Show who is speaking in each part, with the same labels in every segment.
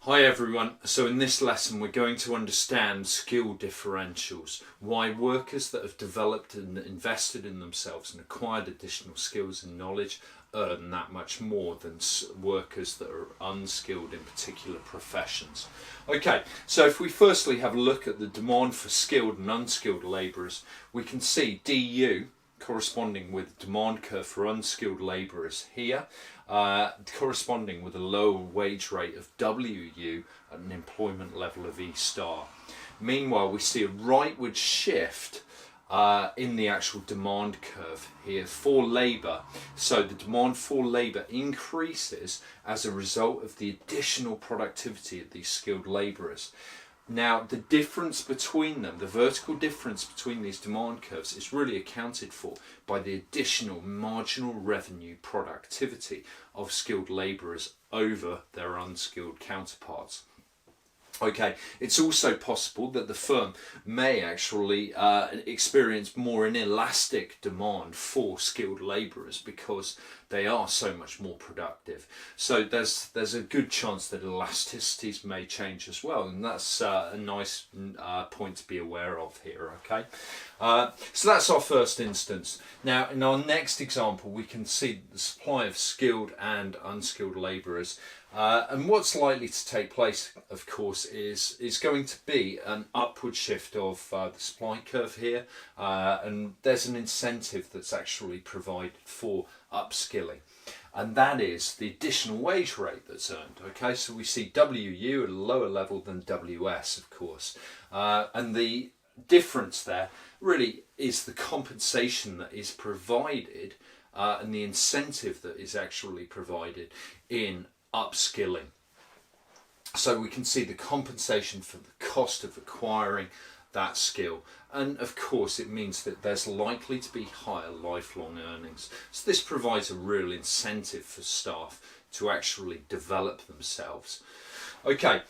Speaker 1: Hi everyone, so in this lesson we're going to understand skill differentials, why workers that have developed and invested in themselves and acquired additional skills and knowledge earn that much more than workers that are unskilled in particular professions. Okay, so if we firstly have a look at the demand for skilled and unskilled labourers, we can see DU corresponding with demand curve for unskilled labourers here, corresponding with a lower wage rate of WU at an employment level of E star. Meanwhile, we see a rightward shift in the actual demand curve here for labour. So the demand for labour increases as a result of the additional productivity of these skilled labourers. Now, the difference between them, the vertical difference between these demand curves, is really accounted for by the additional marginal revenue productivity of skilled labourers over their unskilled counterparts. Okay, it's also possible that the firm may actually experience more inelastic demand for skilled labourers because they are so much more productive. So there's a good chance that elasticities may change as well, and that's a nice point to be aware of here. Okay, so that's our first instance. Now, in our next example, we can see the supply of skilled and unskilled labourers. And what's likely to take place, of course, is going to be an upward shift of the supply curve here, and there's an incentive that's actually provided for upskilling, and that is the additional wage rate that's earned. Okay, so we see WU at a lower level than WS, of course, and the difference there really is the compensation that is provided and the incentive that is actually provided in upskilling. So we can see the compensation for the cost of acquiring that skill, and of course it means that there's likely to be higher lifelong earnings. So this provides a real incentive for staff to actually develop themselves. Okay,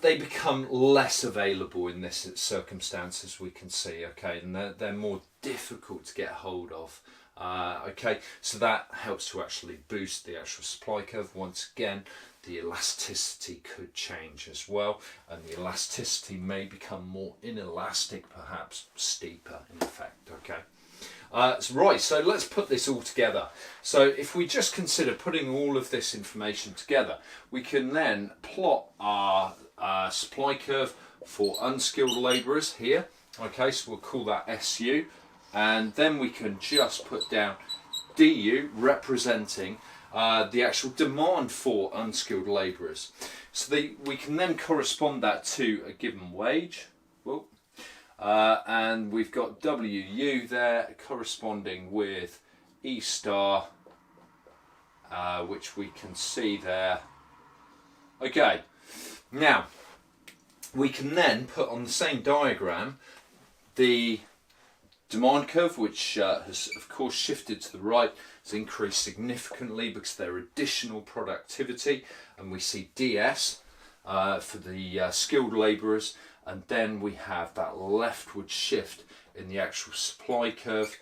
Speaker 1: they become less available in this circumstance, as we can see. Okay, and they're more difficult to get hold of. Okay, so that helps to actually boost the actual supply curve. Once again, the elasticity could change as well, and the elasticity may become more inelastic, perhaps steeper in effect. Okay, so let's put this all together. So if we just consider putting all of this information together, we can then plot our supply curve for unskilled labourers here. Okay, so we'll call that SU. And then we can just put down DU representing the actual demand for unskilled labourers. So we can then correspond that to a given wage. And we've got WU there corresponding with E star, which we can see there. Okay, now we can then put on the same diagram the demand curve, which has of course shifted to the right, has increased significantly because there are additional productivity, and we see DS for the skilled labourers, and then we have that leftward shift in the actual supply curve,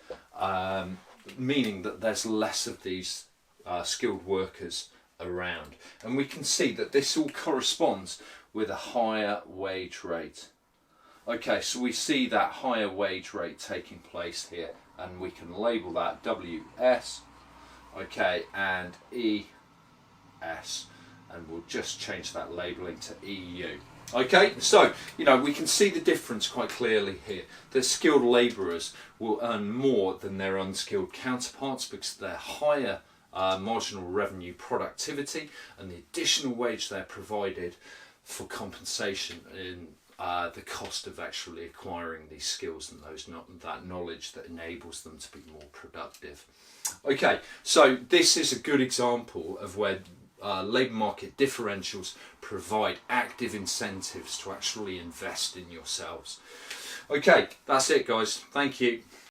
Speaker 1: meaning that there's less of these skilled workers around, and we can see that this all corresponds with a higher wage rate. Okay, so we see that higher wage rate taking place here, and we can label that WS, okay, and ES, and we'll just change that labelling to EU. Okay, so we can see the difference quite clearly here. The skilled labourers will earn more than their unskilled counterparts because of their higher marginal revenue productivity and the additional wage they're provided for compensation in the cost of actually acquiring these skills and that knowledge that enables them to be more productive. Okay, so this is a good example of where labour market differentials provide active incentives to actually invest in yourselves. Okay, that's it guys. Thank you.